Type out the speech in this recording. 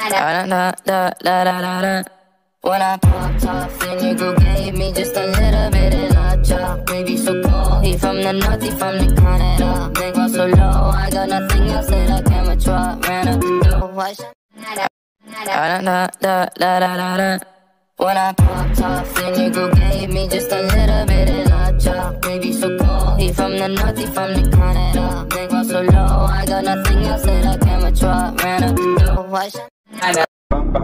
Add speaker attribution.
Speaker 1: Da da da da da da da. When I popped off, then you go gave me just a little bit of la chop. Baby so cold, he from the north, he from the Canada. They go so low, I got nothing else that I can withdraw. Ran up the door, watch. Da da da da da da da. When I popped off, then you go gave me just a little bit of la chop. Baby so cold, he from the north, he from the Canada. They go so low, I got nothing else that I can withdraw. Ran up the door, watch.
Speaker 2: Bum